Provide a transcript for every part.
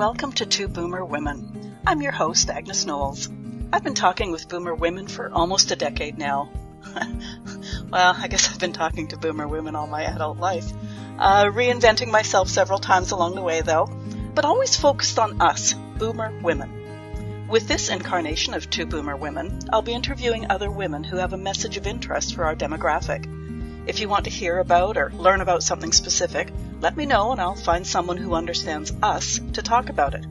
Welcome to Two Boomer Women. I'm your host, Agnes Knowles. I've been talking with boomer women for almost a decade now. Well, I guess I've been talking to boomer women all my adult life. Reinventing myself several times along the way, though, but always focused on us, boomer women. With this incarnation of Two Boomer Women, I'll be interviewing other women who have a message of interest for our demographic. If you want to hear about or learn about something specific, let me know and I'll find someone who understands us to talk about it.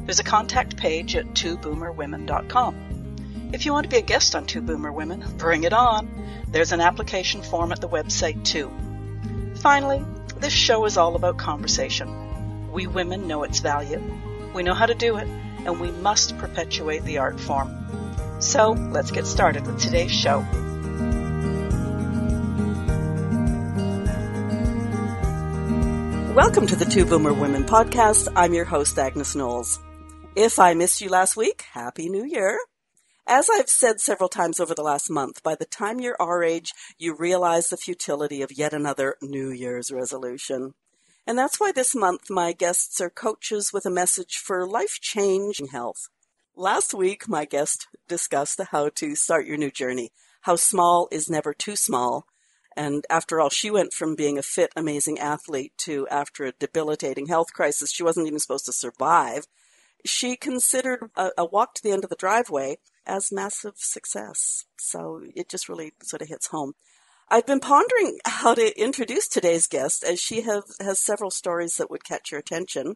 There's a contact page at twoboomerwomen.com. If you want to be a guest on Two Boomer Women, bring it on. There's an application form at the website too. Finally, this show is all about conversation. We women know its value. We know how to do it, and we must perpetuate the art form. So let's get started with today's show. Welcome to the Two Boomer Women podcast. I'm your host, Agnes Knowles. If I missed you last week, Happy New Year. As I've said several times over the last month, by the time you're our age, you realize the futility of yet another New Year's resolution. And that's why this month my guests are coaches with a message for life-changing health. Last week, my guest discussed how to start your new journey, how small is never too small. And after all, she went from being a fit, amazing athlete to, after a debilitating health crisis she wasn't even supposed to survive, she considered a walk to the end of the driveway as massive success. So it just really sort of hits home. I've been pondering how to introduce today's guest, as she has several stories that would catch your attention.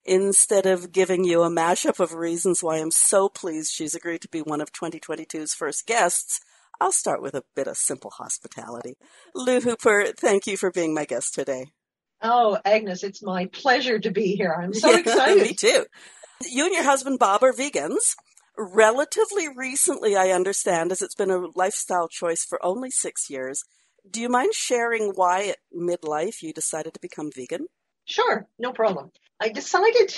Instead of giving you a mashup of reasons why I'm so pleased she's agreed to be one of 2022's first guests, I'll start with a bit of simple hospitality. Lou Hooper, thank you for being my guest today. Oh, Agnes, it's my pleasure to be here. I'm so excited. Me too. You and your husband, Bob, are vegans. Relatively recently, I understand, as it's been a lifestyle choice for only 6 years. Do you mind sharing why at midlife you decided to become vegan? Sure, no problem. I decided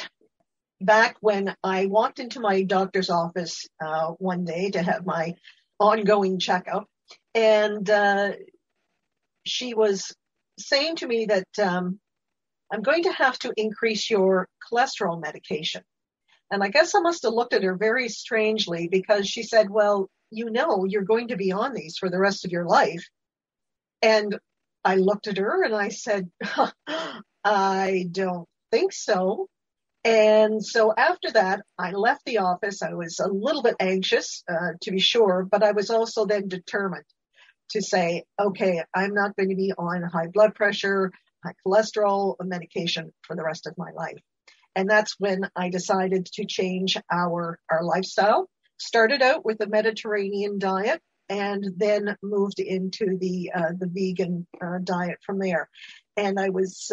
back when I walked into my doctor's office one day to have my ongoing checkup, and she was saying to me that I'm going to have to increase your cholesterol medication. And I guess I must have looked at her very strangely, because she said, well, you know, you're going to be on these for the rest of your life. And I looked at her and I said, I don't think so. And so after that, I left the office. I was a little bit anxious, to be sure, but I was also then determined to say, okay, I'm not going to be on high blood pressure, high cholesterol medication for the rest of my life. And that's when I decided to change our lifestyle. Started out with a Mediterranean diet and then moved into the vegan diet from there. And I was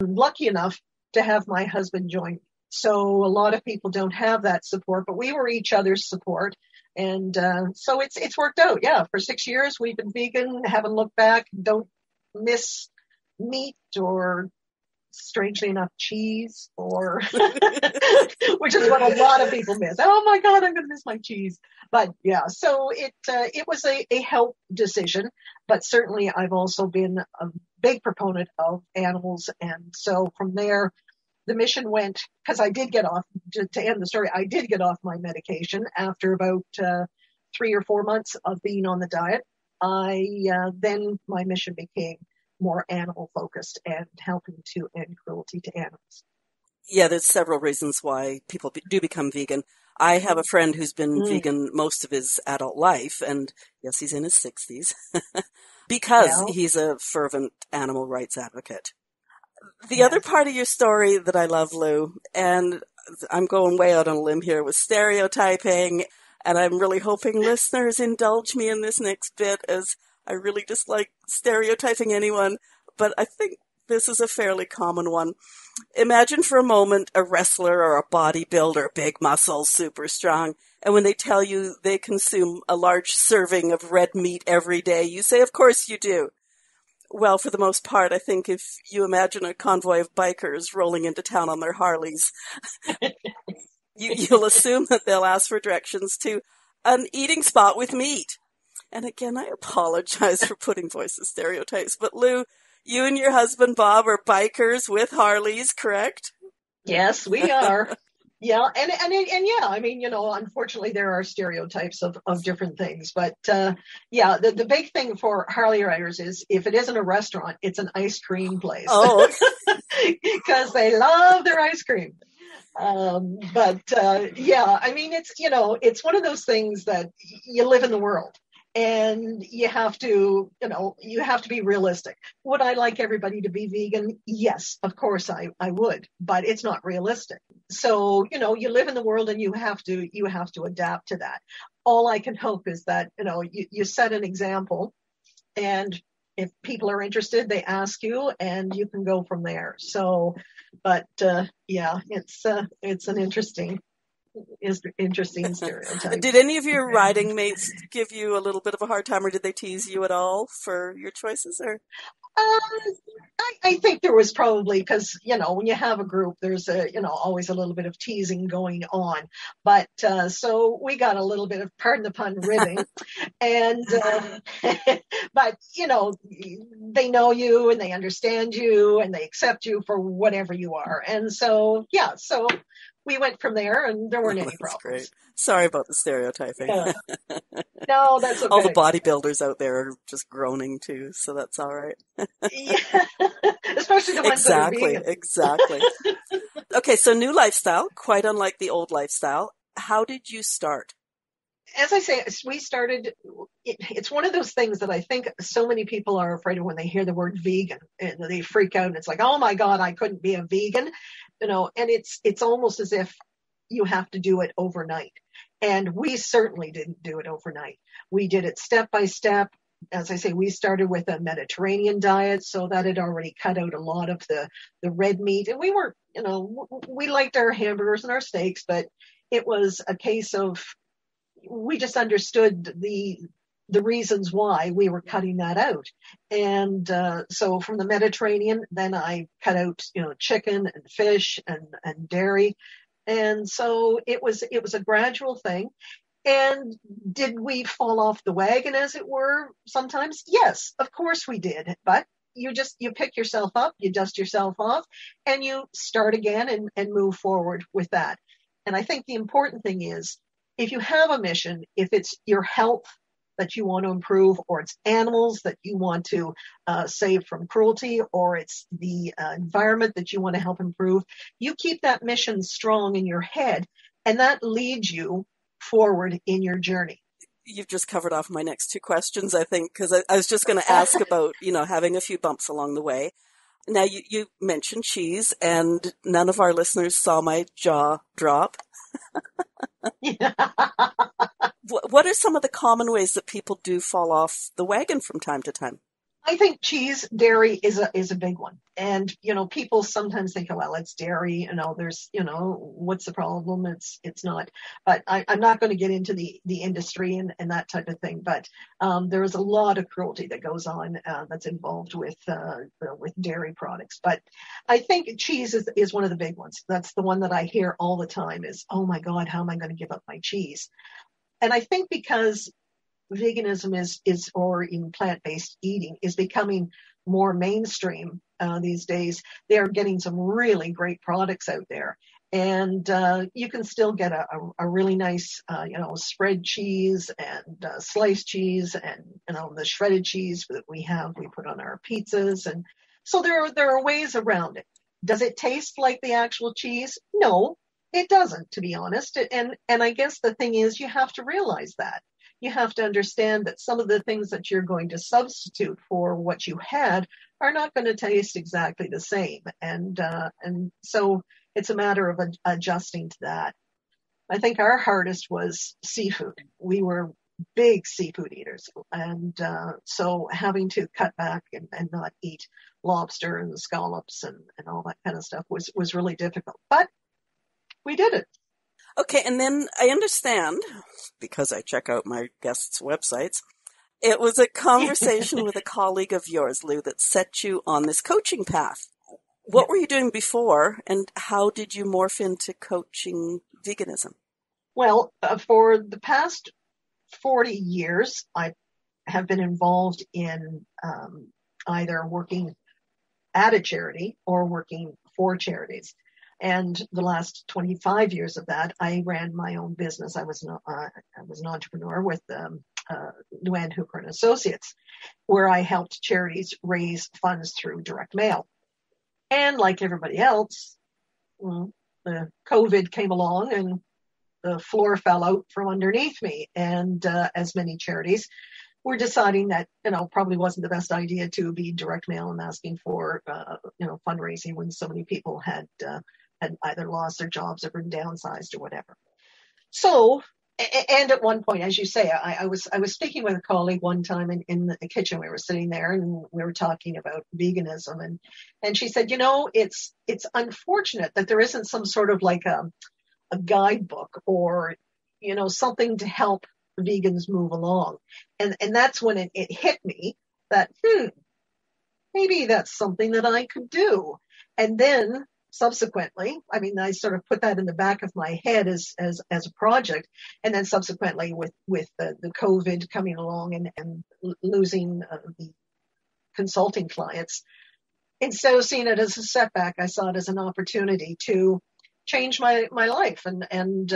lucky enough to have my husband join me. So a lot of people don't have that support, but we were each other's support. And so it's worked out. Yeah, for 6 years, we've been vegan, haven't looked back, don't miss meat or, strangely enough, cheese, or which is what a lot of people miss. Oh my God, I'm going to miss my cheese. But yeah, so it was a health decision, but certainly I've also been a big proponent of animals. And so from there, the mission went, because I did get off, to end the story, I did get off my medication after about 3 or 4 months of being on the diet. Then my mission became more animal focused and helping to end cruelty to animals. Yeah, there's several reasons why people do become vegan. I have a friend who's been vegan most of his adult life, and yes, he's in his 60s, because he's a fervent animal rights advocate. The other part of your story that I love, Lou, and I'm going way out on a limb here, was stereotyping, and I'm really hoping listeners indulge me in this next bit, as I really dislike stereotyping anyone, but I think this is a fairly common one. Imagine for a moment a wrestler or a bodybuilder, big muscles, super strong, and when they tell you they consume a large serving of red meat every day, you say, of course you do. Well, for the most part, I think if you imagine a convoy of bikers rolling into town on their Harleys, you'll assume that they'll ask for directions to an eating spot with meat. And again, I apologize for putting voice to stereotypes, but Lou, you and your husband, Bob, are bikers with Harleys, correct? Yes, we are. Yeah, and yeah, I mean, unfortunately, there are stereotypes of different things, but yeah, the big thing for Harley riders is if it isn't a restaurant, it's an ice cream place Oh, because they love their ice cream. But yeah, I mean, it's one of those things that you live in the world and you have to be realistic. Would I like everybody to be vegan? Yes, of course I would, but it's not realistic. So, you live in the world and you have to adapt to that. All I can hope is that, you set an example, and if people are interested, they ask you and you can go from there. So, but yeah, it's an interesting stereotype. did any of your riding mates give you a little bit of a hard time, or did they tease you at all for your choices? Or Um, I think there was probably because, when you have a group, there's always a little bit of teasing going on. But so we got a little bit of, pardon the pun, ribbing. And, but, they know you and they understand you and they accept you for whatever you are. And so, yeah, so we went from there and there weren't oh, any that's great. problems. Sorry about the stereotyping. Yeah. No, that's All the okay. bodybuilders out there are just groaning too, so that's all right. Yeah. Especially the ones that are Exactly, vegan. exactly. Okay, so new lifestyle, quite unlike the old lifestyle. How did you start? As I say, we started, it's one of those things that I think so many people are afraid of when they hear the word vegan and they freak out and it's like, oh my God, I couldn't be a vegan, and it's almost as if you have to do it overnight. And we certainly didn't do it overnight. We did it step by step. As I say, we started with a Mediterranean diet, so that had already cut out a lot of the red meat. And we weren't, we liked our hamburgers and our steaks, but it was a case of we just understood the reasons why we were cutting that out. And so from the Mediterranean, then I cut out, chicken and fish and dairy. And so it was a gradual thing. And did we fall off the wagon, as it were, sometimes? Yes, of course we did. But you pick yourself up, you dust yourself off, and you start again and move forward with that. And I think the important thing is, if you have a mission, if it's your health that you want to improve, or it's animals that you want to save from cruelty, or it's the environment that you want to help improve, you keep that mission strong in your head, and that leads you forward in your journey. You've just covered off my next two questions, I think, because I was just going to ask about, having a few bumps along the way. Now, you mentioned cheese, and none of our listeners saw my jaw drop. What are some of the common ways that people do fall off the wagon from time to time? I think cheese, dairy is a big one. And, people sometimes think, oh, well, it's dairy, there's, what's the problem? It's not, but I'm not going to get into the industry and that type of thing. But, there is a lot of cruelty that goes on, that's involved with dairy products. But I think cheese is one of the big ones. That's the one that I hear all the time is, oh my God, how am I going to give up my cheese? And I think because veganism is or in plant-based eating is becoming more mainstream these days, they're getting some really great products out there. And you can still get a really nice, spread cheese and sliced cheese and, the shredded cheese that we put on our pizzas. And so there are ways around it. Does it taste like the actual cheese? No, it doesn't, to be honest. And I guess the thing is you have to realize that. You have to understand that some of the things that you're going to substitute for what you had are not going to taste exactly the same. And so it's a matter of adjusting to that. I think our hardest was seafood. We were big seafood eaters. And so having to cut back and not eat lobster and scallops and all that kind of stuff was really difficult. But we did it. Okay, and then I understand, because I check out my guests' websites, it was a conversation with a colleague of yours, Lou, that set you on this coaching path. What were you doing before, and how did you morph into coaching veganism? Well, for the past 40 years, I have been involved in either working at a charity or working for charities. And the last 25 years of that, I ran my own business. I was an entrepreneur with Luann Hooper and Associates, where I helped charities raise funds through direct mail. And like everybody else, the COVID came along and the floor fell out from underneath me. And as many charities, we're deciding that, probably wasn't the best idea to be direct mail and asking for, fundraising when so many people had either lost their jobs or been downsized or whatever. So, and at one point, as you say, I was speaking with a colleague one time in the kitchen. We were sitting there and we were talking about veganism, and she said, it's unfortunate that there isn't some sort of like a guidebook or, something to help vegans move along. And that's when it hit me that, maybe that's something that I could do. And then subsequently, I sort of put that in the back of my head as a project. And then subsequently with the COVID coming along and losing the consulting clients, instead of seeing it as a setback, I saw it as an opportunity to change my life and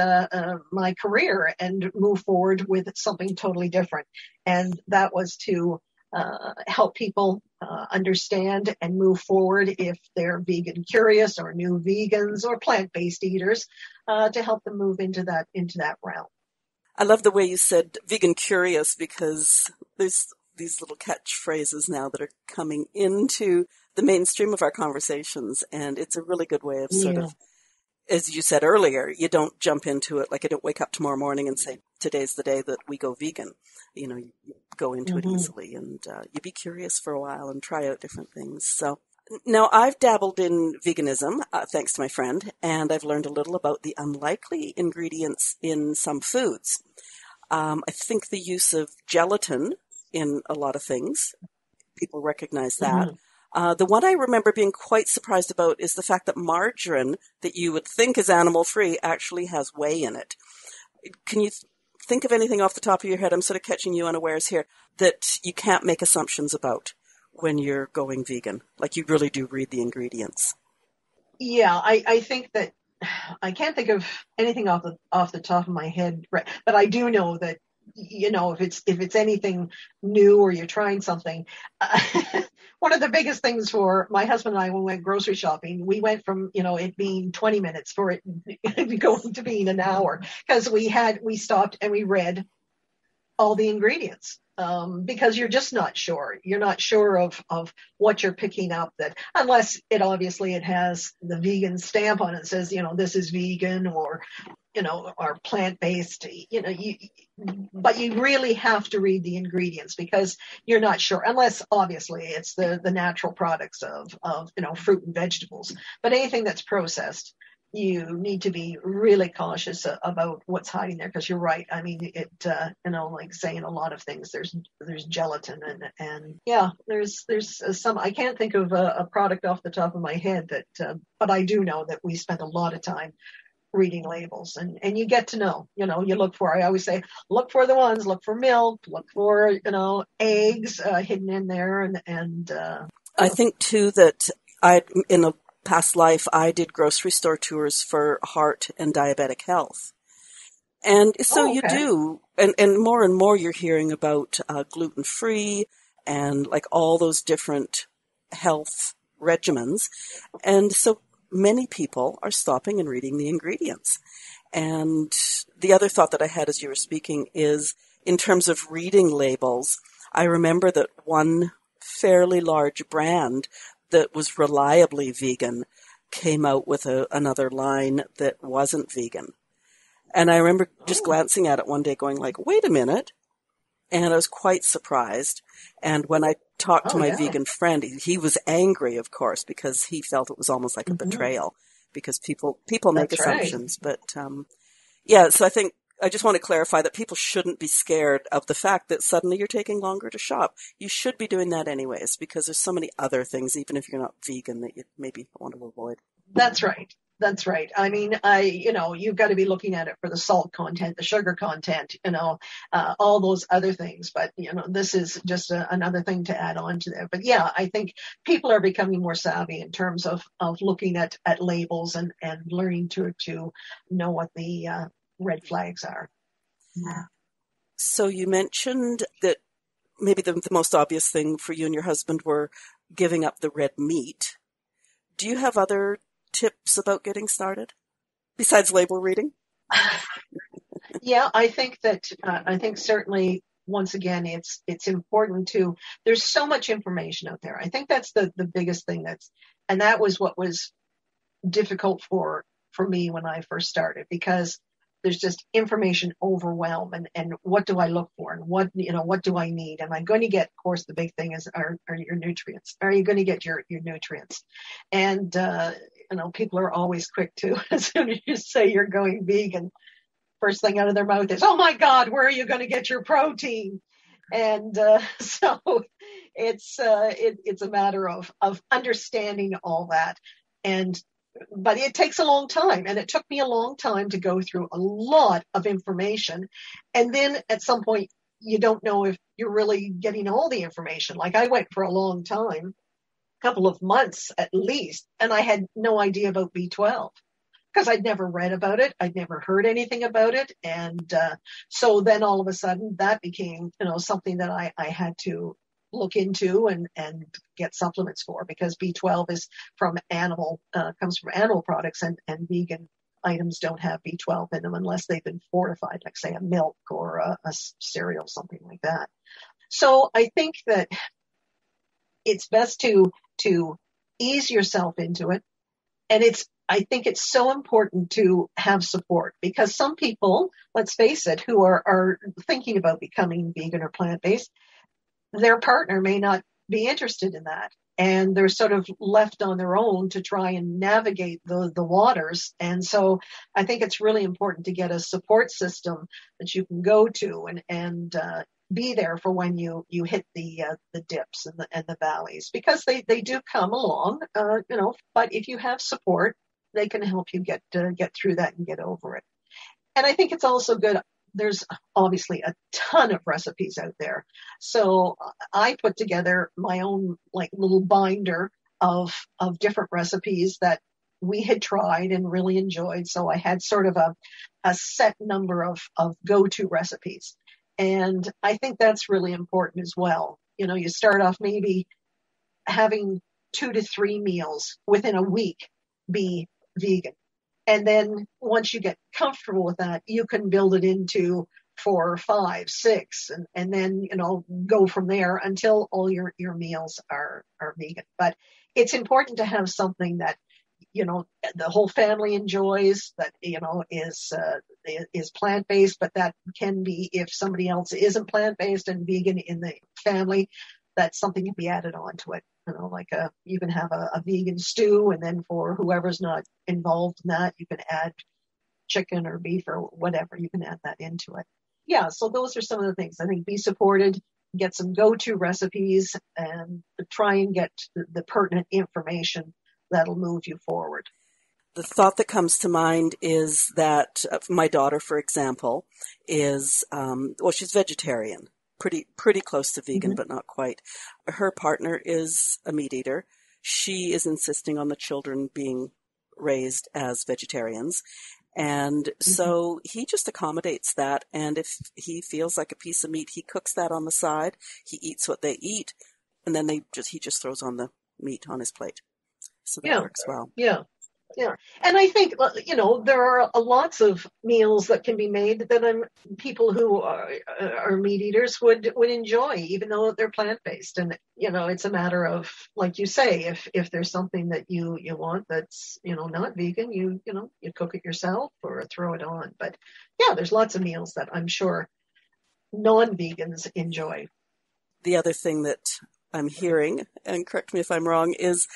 my career and move forward with something totally different. And that was to help people understand and move forward if they're vegan curious or new vegans or plant-based eaters, to help them move into that realm. I love the way you said vegan curious, because there's these little catchphrases now that are coming into the mainstream of our conversations, and it's a really good way of sort of, as you said earlier, you don't jump into it. Like, I don't wake up tomorrow morning and say, today's the day that we go vegan. You go into it easily, and you be curious for a while and try out different things. So now I've dabbled in veganism, thanks to my friend, and I've learned a little about the unlikely ingredients in some foods. I think the use of gelatin in a lot of things, people recognize that. The one I remember being quite surprised about is the fact that margarine, that you would think is animal-free, actually has whey in it. Can you think of anything off the top of your head? I'm sort of catching you unawares here, that you can't make assumptions about when you're going vegan. Like, you really do read the ingredients. Yeah, I think that I can't think of anything off the top of my head, but I do know that, if it's anything new or you're trying something, one of the biggest things for my husband and I when we went grocery shopping, we went from, it being 20 minutes for it going to being an hour, because we stopped and we read all the ingredients. Because you're just not sure. You're not sure of what you're picking up, that unless it has the vegan stamp on it, says, this is vegan or plant-based, but you really have to read the ingredients, because you're not sure, unless obviously it's the natural products of fruit and vegetables. But anything that's processed, you need to be really cautious about what's hiding there, because you're right. Like saying a lot of things, there's gelatin and there's some, I can't think of a product off the top of my head that, but I do know that we spent a lot of time reading labels, and you get to know, you look for, I always say, look for milk, look for, eggs, hidden in there. And I think too that in a past life, I did grocery store tours for heart and diabetic health. And so you do, and more you're hearing about gluten-free and like all those different health regimens. And so many people are stopping and reading the ingredients. And the other thought that I had as you were speaking is, in terms of reading labels, I remember that one fairly large brand that was reliably vegan came out with another line that wasn't vegan. And I remember just glancing at it one day going like, wait a minute. And I was quite surprised. And when I talked to my vegan friend, he was angry, of course, because he felt it was almost like a betrayal, because people make assumptions. Right. But so I think I just want to clarify that people shouldn't be scared of the fact that suddenly you're taking longer to shop. You should be doing that anyways, because there's so many other things, even if you're not vegan, that you maybe want to avoid. That's right. That's right. I mean, you've got to be looking at it for the salt content, the sugar content, all those other things. But, this is just another thing to add on to there. But yeah, I think people are becoming more savvy in terms of looking at labels and learning to know what the red flags are. Yeah. So you mentioned that maybe the most obvious thing for you and your husband were giving up the red meat. Do you have other tips about getting started besides label reading? Yeah, I think certainly once again, it's important there's so much information out there. I think that's the biggest thing and that was what was difficult for me when I first started, because there's just information overwhelm and what do I look for and what do I need? Am I going to get, of course, the big thing is are your nutrients. Are you going to get your nutrients? And, people are always quick to, as soon as you say you're going vegan, first thing out of their mouth is, oh my God, where are you going to get your protein? And, so it's a matter of understanding all that. But it takes a long time, and it took me a long time to go through a lot of information. And then at some point, you don't know if you're really getting all the information. Like I went for a long time, a couple of months at least, and I had no idea about B12 because I'd never read about it. I'd never heard anything about it. And so then all of a sudden that became, something that I had to look into and get supplements for, because B12 is comes from animal products, and vegan items don't have B12 in them unless they've been fortified, like say a milk or a cereal, something like that. So I think that it's best to ease yourself into it. And I think it's so important to have support, because some people, let's face it, who are thinking about becoming vegan or plant-based, their partner may not be interested in that. And they're sort of left on their own to try and navigate the waters. And so I think it's really important to get a support system that you can go to and be there for when you hit the dips and the valleys, because they do come along, but if you have support, they can help you get through that and get over it. And I think it's also good. There's obviously a ton of recipes out there. So I put together my own little binder of different recipes that we had tried and really enjoyed. So I had sort of a set number of go-to recipes. And I think that's really important as well. You start off maybe having 2 to 3 meals within a week be vegan. And then once you get comfortable with that, you can build it into 4 or 5, 6, and then, go from there until all your meals are vegan. But it's important to have something that, the whole family enjoys, that, is plant-based, but that can be, if somebody else isn't plant-based and vegan in the family, that's something can be added on to it. You can have a vegan stew, and then for whoever's not involved in that, you can add chicken or beef or whatever. You can add that into it. Yeah, so those are some of the things. I think be supported, get some go-to recipes, and try and get the pertinent information that'll move you forward. The thought that comes to mind is that my daughter, for example, is, she's vegetarian. Pretty close to vegan, but not quite. Her partner is a meat eater. She is insisting on the children being raised as vegetarians. And so he just accommodates that. And if he feels like a piece of meat, he cooks that on the side. He eats what they eat. And then he just throws on the meat on his plate. So that works well. Yeah. Yeah. And I think, there are lots of meals that can be made that people who are meat eaters would enjoy, even though they're plant-based. And, it's a matter of, like you say, if there's something that you want that's, not vegan, you cook it yourself or throw it on. But yeah, there's lots of meals that I'm sure non-vegans enjoy. The other thing that I'm hearing, and correct me if I'm wrong, is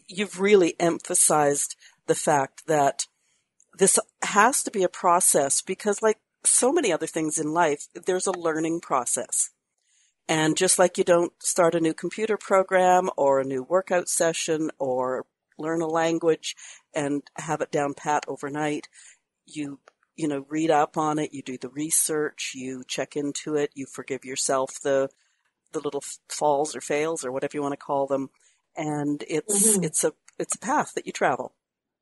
you've really emphasized the fact that this has to be a process, because like so many other things in life, there's a learning process. And just like you don't start a new computer program or a new workout session or learn a language and have it down pat overnight. You read up on it, you do the research, you check into it, you forgive yourself the little falls or fails or whatever you want to call them. And it's a path that you travel.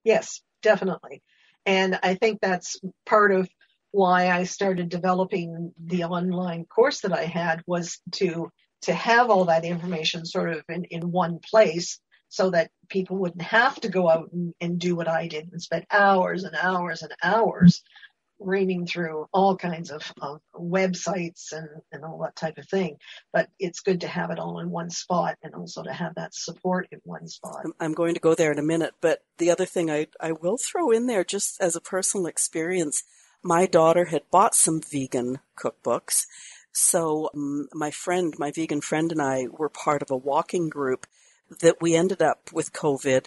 Yes, definitely. And I think that's part of why I started developing the online course that I had, was to have all that information sort of in one place, so that people wouldn't have to go out and do what I did and spend hours and hours and hours reaming through all kinds of websites and all that type of thing. But it's good to have it all in one spot, and also to have that support in one spot. I'm going to go there in a minute, but the other thing I will throw in there, just as a personal experience, my daughter had bought some vegan cookbooks. So my vegan friend and I were part of a walking group that we ended up with COVID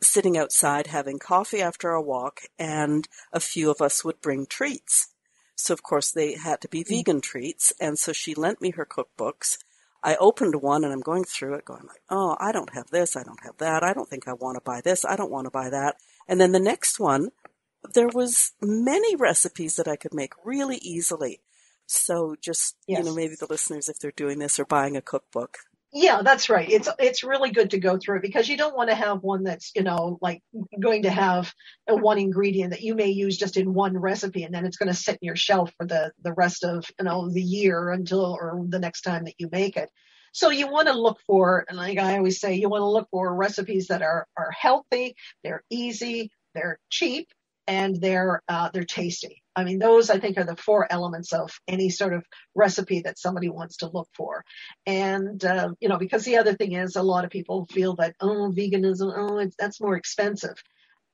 sitting outside having coffee after our walk, and a few of us would bring treats. So, of course, they had to be vegan treats, and so she lent me her cookbooks. I opened one, and I'm going through it going like, oh, I don't have this, I don't have that, I don't think I want to buy this, I don't want to buy that. And then the next one, there was many recipes that I could make really easily. So just, Yes. Maybe the listeners, if they're doing this or buying a cookbook. Yeah, that's right. It's really good to go through it, because you don't want to have one that's, like going to have a one ingredient that you may use just in one recipe, and then it's going to sit in your shelf for the rest of, the year or the next time that you make it. So you want to look for, and like I always say, you want to look for recipes that are healthy, they're easy, they're cheap, and they're tasty. I mean, those, I think, are the four elements of any sort of recipe that somebody wants to look for. And, because the other thing is, a lot of people feel that, veganism, that's more expensive.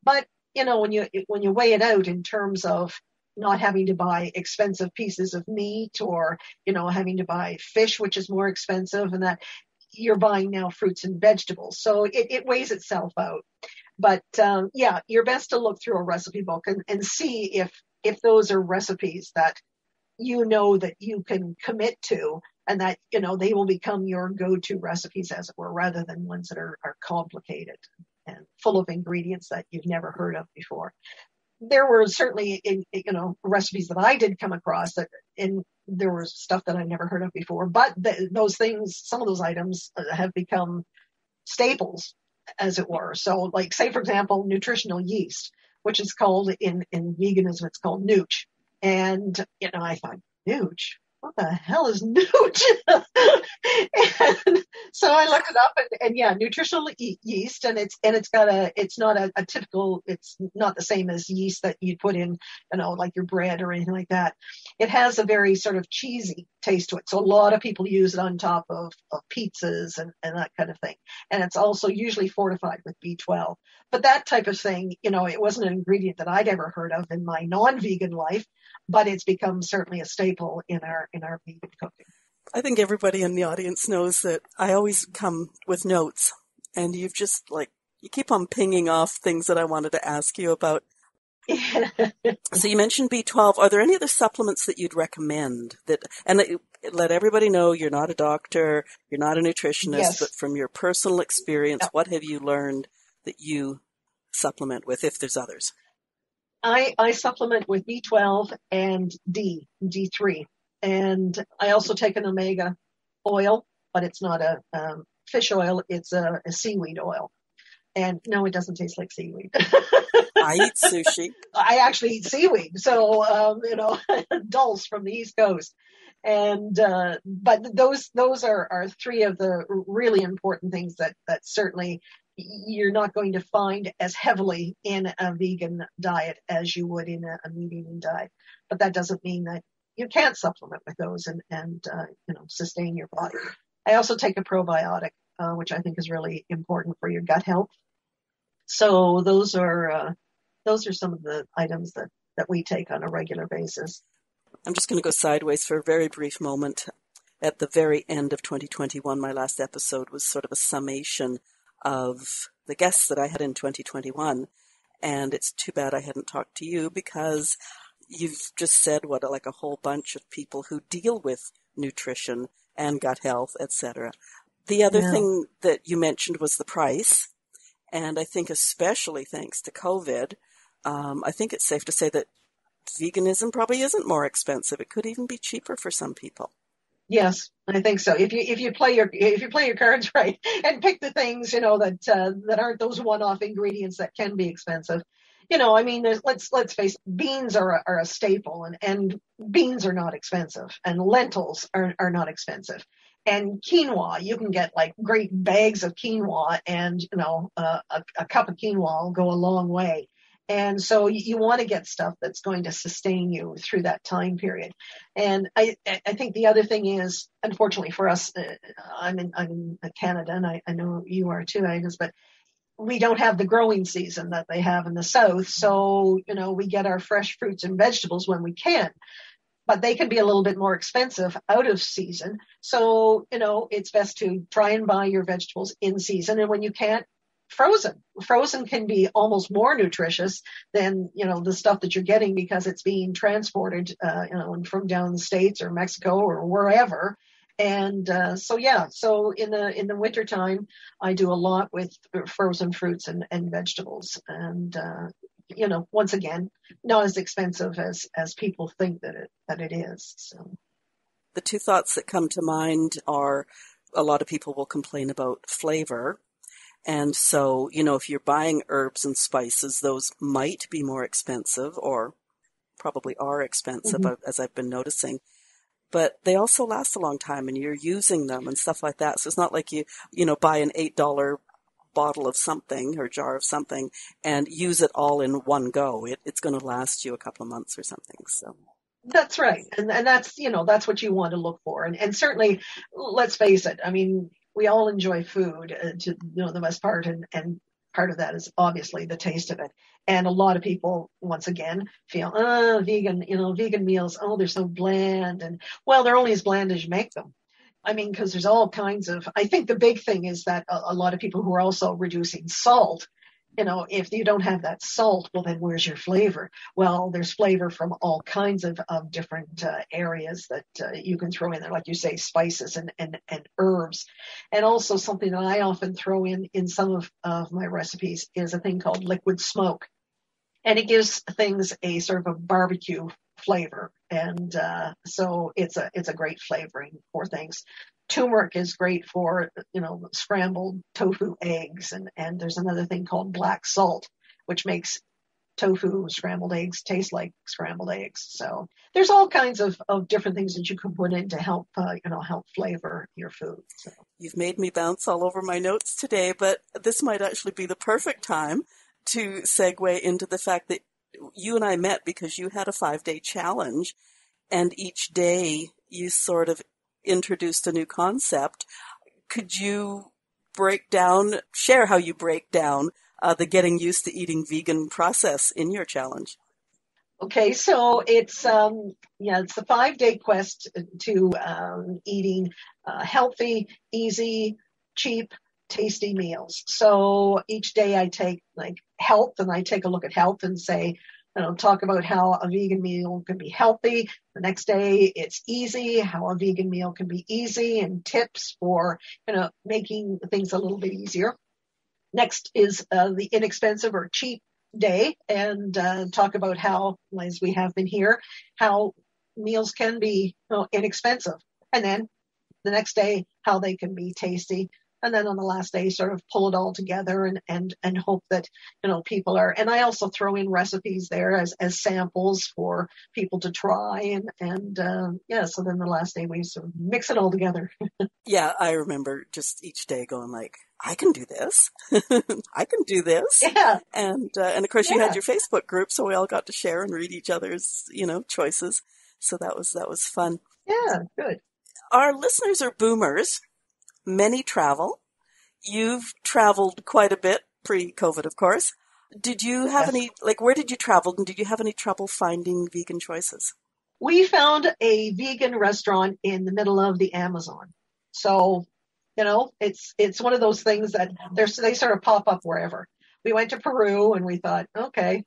But, when you weigh it out in terms of not having to buy expensive pieces of meat, or, having to buy fish, which is more expensive, and that you're buying now fruits and vegetables. So it weighs itself out. But, you're best to look through a recipe book and see if those are recipes that that you can commit to, and that, they will become your go-to recipes, as it were, rather than ones that are complicated and full of ingredients that you've never heard of before. There were certainly, recipes that I did come across there was stuff that I never heard of before, but those things, some of those items have become staples, as it were. So, like, say, for example, nutritional yeast, which is called in veganism, it's called nooch. And, I thought, nooch? What the hell is nooch? And so I looked it up, and nutritional yeast, and it's not a typical, it's not the same as yeast that you put in, like your bread or anything like that. It has a very sort of cheesy taste to it. So a lot of people use it on top of pizzas and that kind of thing. And it's also usually fortified with B12. But that type of thing, it wasn't an ingredient that I'd ever heard of in my non-vegan life, but it's become certainly a staple in our vegan cooking. I think everybody in the audience knows that I always come with notes, and you've just you keep on pinging off things that I wanted to ask you about. So you mentioned B12. Are there any other supplements that you'd recommend let everybody know you're not a doctor, you're not a nutritionist, Yes. but from your personal experience, what have you learned that you supplement with, if there's others? I supplement with B12 and D3. And I also take an omega oil, but it's not a fish oil. It's a seaweed oil. And no, it doesn't taste like seaweed. I eat sushi. I actually eat seaweed. So, dulse from the East Coast. And, but those are three of the really important things that certainly you're not going to find as heavily in a vegan diet as you would in a meat-eating diet. But that doesn't mean that you can't supplement with those and sustain your body. I also take a probiotic, which I think is really important for your gut health. So those are some of the items that we take on a regular basis. I'm just going to go sideways for a very brief moment. At the very end of 2021, my last episode was sort of a summation of the guests that I had in 2021. And it's too bad I hadn't talked to you, because you've just said a whole bunch of people who deal with nutrition and gut health, etc. The other thing that you mentioned was the price. And I think especially thanks to COVID, I think it's safe to say that veganism probably isn't more expensive. It could even be cheaper for some people. Yes, I think so. If you play your cards right and pick the things that aren't those one-off ingredients that can be expensive. I mean, let's face it, beans are a staple, and beans are not expensive, and lentils are not expensive, and quinoa, you can get like great bags of quinoa, and a cup of quinoa will go a long way. And so you want to get stuff that's going to sustain you through that time period. And I think the other thing is, unfortunately for us, I'm in Canada, and I know you are too, Agnes, but we don't have the growing season that they have in the South. So, we get our fresh fruits and vegetables when we can, but they can be a little bit more expensive out of season. So, it's best to try and buy your vegetables in season. And when you can't, frozen. Frozen can be almost more nutritious than, the stuff that you're getting because it's being transported, from down the States or Mexico or wherever. And so in the wintertime, I do a lot with frozen fruits and vegetables. And, once again, not as expensive as people think that it is. So the two thoughts that come to mind are a lot of people will complain about flavor. And so, if you're buying herbs and spices, those might be more expensive or probably are expensive, as I've been noticing. But they also last a long time and you're using them and stuff like that. So it's not like you buy an $8 bottle of something or jar of something and use it all in one go. It's going to last you a couple of months or something. So that's right. And that's, that's what you want to look for. And certainly, let's face it. I mean, we all enjoy food to the best part, and part of that is obviously the taste of it. And a lot of people, once again, feel, vegan meals, they're so bland. And well, they're only as bland as you make them. I mean, because there's all kinds of, I think the big thing is that a lot of people who are also reducing salt, if you don't have that salt, well, then where's your flavor? Well, there's flavor from all kinds of different areas that you can throw in there, like you say, spices and herbs. And also something that I often throw in some of my recipes is a thing called liquid smoke. And it gives things a sort of a barbecue flavor. And so it's a great flavoring for things. Turmeric is great for, scrambled tofu eggs. And there's another thing called black salt, which makes tofu scrambled eggs taste like scrambled eggs. So there's all kinds of different things that you can put in to help, help flavor your food. So. You've made me bounce all over my notes today, but this might actually be the perfect time to segue into the fact that you and I met because you had a 5-day challenge, and each day you sort of introduced a new concept. Could you share how you break down the getting used to eating vegan process in your challenge? Okay, so it's the 5-day quest to eating healthy, easy, cheap, tasty meals. So each day I take like health, and I take a look at health and say, talk about how a vegan meal can be healthy. The next day it's easy, how a vegan meal can be easy, and tips for, making things a little bit easier. Next is the inexpensive or cheap day, and talk about how, as we have been here, how meals can be inexpensive. And then the next day, how they can be tasty. And then on the last day, sort of pull it all together and hope that, people are, and I also throw in recipes there as samples for people to try. And so then the last day we sort of mix it all together. Yeah, I remember just each day going like, I can do this. I can do this. Yeah. And of course you had your Facebook group, so we all got to share and read each other's, choices. So that was fun. Yeah, good. Our listeners are boomers. Many travel. You've traveled quite a bit pre-COVID, of course. Did you have any, where did you travel, and did you have any trouble finding vegan choices? We found a vegan restaurant in the middle of the Amazon. So, it's one of those things that they sort of pop up wherever. we went to Peru and we thought, okay,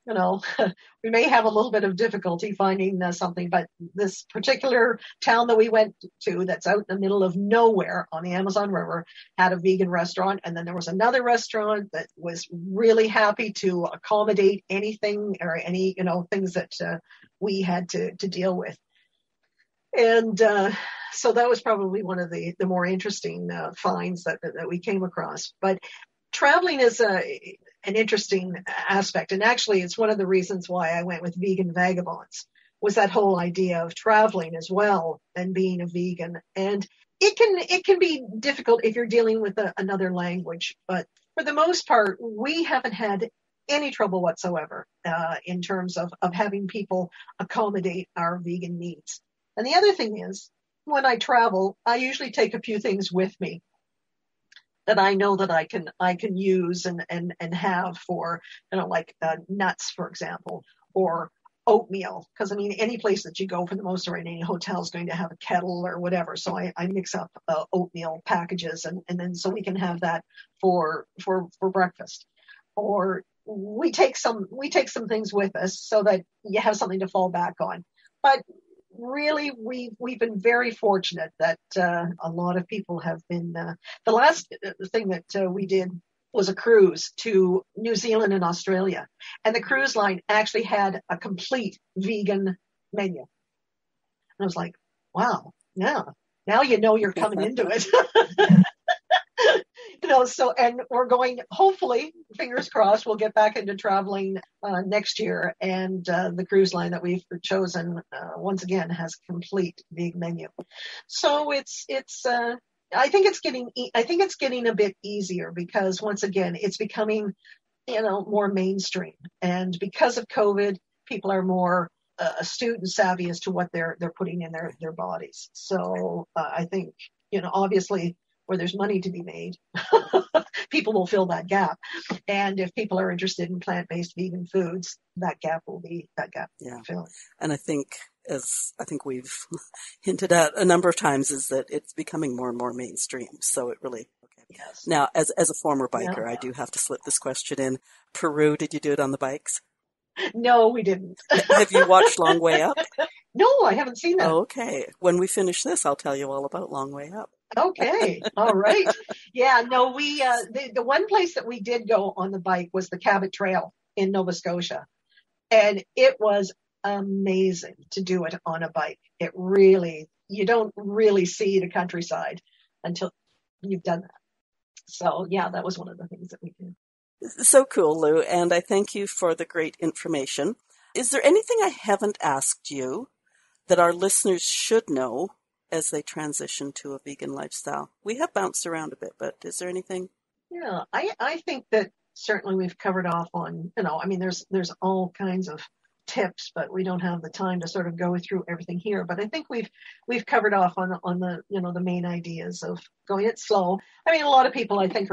we may have a little bit of difficulty finding something, but this particular town that we went to that's out in the middle of nowhere on the Amazon River had a vegan restaurant. And then there was another restaurant that was really happy to accommodate anything or any, things that we had to deal with. And so that was probably one of the more interesting finds that we came across. But traveling is an interesting aspect. And actually, it's one of the reasons why I went with Vegan Vagabonds, was that whole idea of traveling as well and being a vegan. And it can be difficult if you're dealing with another language. But for the most part, we haven't had any trouble whatsoever in terms of having people accommodate our vegan needs. And the other thing is, when I travel, I usually take a few things with me that I know that I can use and have for, like nuts, for example, or oatmeal. Because any place that you go, for the most part, any hotel is going to have a kettle or whatever. So I mix up oatmeal packages, and then so we can have that for breakfast. Or we take some things with us so that you have something to fall back on. But really, we've been very fortunate that a lot of people have been. The last thing that we did was a cruise to New Zealand and Australia, and the cruise line actually had a complete vegan menu. And I was like, "Wow, now you're coming into it." So, and we're going, hopefully, fingers crossed, we'll get back into traveling next year. And the cruise line that we've chosen, once again, has a complete vegan menu. So I think it's getting a bit easier because, once again, it's becoming, more mainstream. And because of COVID, people are more astute and savvy as to what they're putting in their bodies. So I think, obviously, where there's money to be made, people will fill that gap. And if people are interested in plant-based vegan foods, that gap filled. And I think, as I think we've hinted at a number of times, is that it's becoming more and more mainstream. So it really, okay. Yes. Now, as a former biker, I do have to slip this question in. Peru, did you do it on the bikes? No, we didn't. Have you watched Long Way Up? No, I haven't seen that. Okay. When we finish this, I'll tell you all about Long Way Up. Okay. All right. Yeah, no, we, the one place that we did go on the bike was the Cabot Trail in Nova Scotia. And it was amazing to do it on a bike. You don't really see the countryside until you've done that. So yeah, that was one of the things that we did. So cool, Lou. And I thank you for the great information. Is there anything I haven't asked you that our listeners should know as they transition to a vegan lifestyle? We have bounced around a bit, but is there anything? Yeah, I think that certainly we've covered off on, there's all kinds of tips, but we don't have the time to sort of go through everything here. But I think we've covered off on the, the main ideas of going it slow. A lot of people, I think,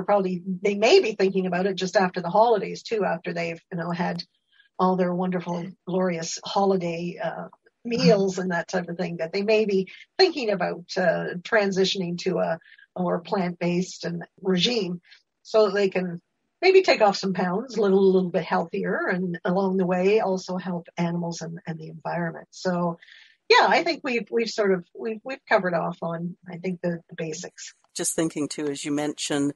they may be thinking about it just after the holidays too, after they've, had all their wonderful, glorious holiday meals and that type of thing, that they may be thinking about transitioning to a more plant-based and regime so that they can maybe take off some pounds, live a little bit healthier, and along the way also help animals and the environment. So yeah, I think we've covered off on, I think, the basics. Just thinking too, as you mentioned,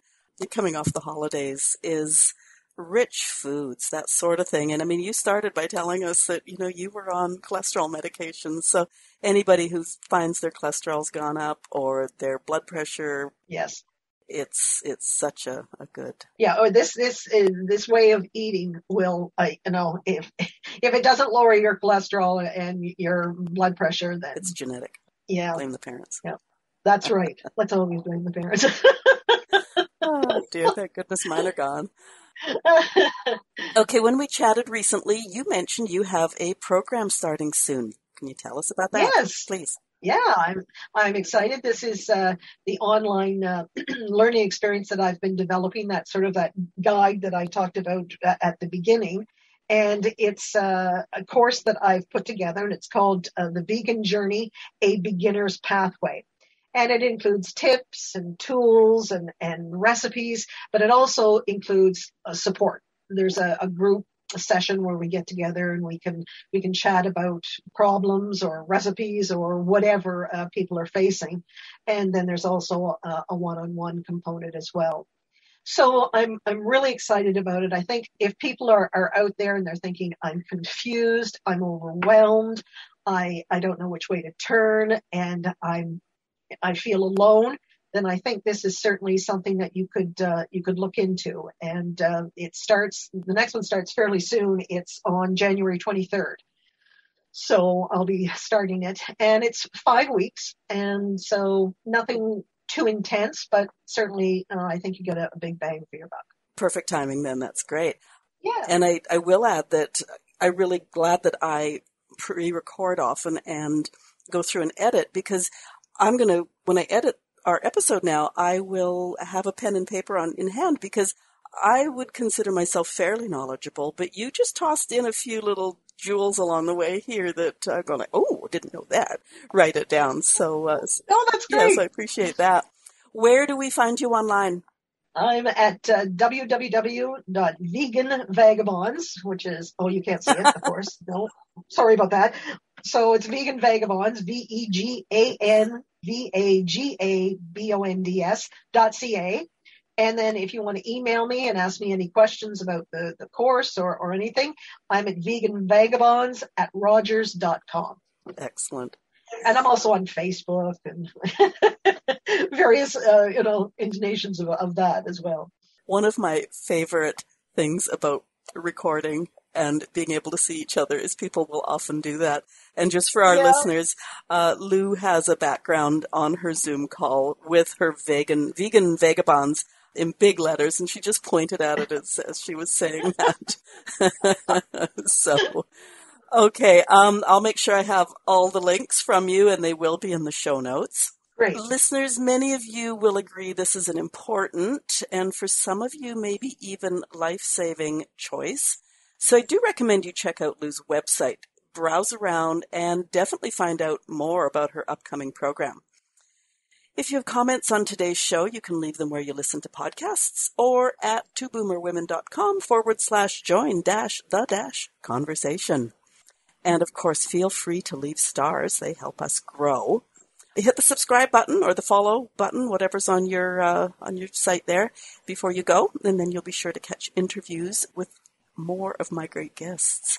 coming off the holidays is rich foods, that sort of thing. And you started by telling us that, you were on cholesterol medications. So anybody who finds their cholesterol's gone up or their blood pressure. Yes. It's such a good. Yeah. Or this way of eating will, if it doesn't lower your cholesterol and your blood pressure, then it's genetic. Yeah. Blame the parents. Yeah. That's right. Let's always blame the parents. Oh dear. Thank goodness mine are gone. Okay, when we chatted recently, you mentioned you have a program starting soon. Can you tell us about that? Yes, please. Yeah, I'm excited. This is the online learning experience that I've been developing. That sort of that guide that I talked about at the beginning, and it's a course that I've put together, and it's called The Vegan Journey: A Beginner's Pathway. And it includes tips and tools and recipes, but it also includes support. there's a group session where we get together and we can chat about problems or recipes or whatever people are facing. And then there's also a one-on-one component as well. So I'm really excited about it. I think if people are out there and they're thinking, I'm confused, I'm overwhelmed, I don't know which way to turn, and I feel alone, then I think this is certainly something that you could look into. And the next one starts fairly soon. It's on January 23rd. So I'll be starting it, and it's 5 weeks, and so nothing too intense, but certainly I think you get a big bang for your buck. Perfect timing then. That's great. Yeah. And I will add that I'm really glad that I pre-record often and go through and edit, because when I edit our episode now, I will have a pen and paper in hand, because I would consider myself fairly knowledgeable, but you just tossed in a few little jewels along the way here that I'm going like, oh, didn't know that. Write it down. So, oh, that's great. Yes, I appreciate that. Where do we find you online? I'm at www.veganvagabonds, which is, oh, you can't see it, of course. No, sorry about that. So it's Vegan Vagabonds, VEGANVAGABONDS.ca. And then if you want to email me and ask me any questions about the course or anything, I'm at veganvagabonds@rogers.com. Excellent. And I'm also on Facebook and various, intonations of that as well. One of my favorite things about recording and being able to see each other is people will often do that. And just for our listeners, Lou has a background on her Zoom call with her vegan vagabonds in big letters, and she just pointed at it as she was saying that. So, okay, I'll make sure I have all the links from you, and they will be in the show notes. Great. Listeners, many of you will agree this is an important, and for some of you, maybe even life-saving choice. So I do recommend you check out Lou's website, browse around, and definitely find out more about her upcoming program. If you have comments on today's show, you can leave them where you listen to podcasts or at twoboomerwomen.com/join-the-conversation. And of course, feel free to leave stars. They help us grow. Hit the subscribe button or the follow button, whatever's on your site there before you go, and then you'll be sure to catch interviews with more of my great guests.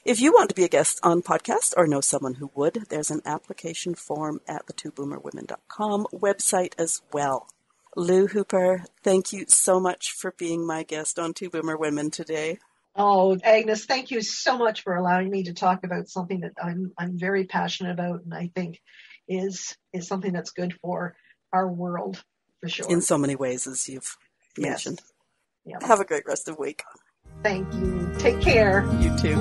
If you want to be a guest on podcast or know someone who would, there's an application form at the twoboomerwomen.com website as well. Lou Hooper, thank you so much for being my guest on Two Boomer Women today. Oh, Agnes, thank you so much for allowing me to talk about something that I'm very passionate about, and I think is something that's good for our world, for sure. In so many ways, as you've mentioned. Yeah. Have a great rest of the week. Thank you. Take care. You too.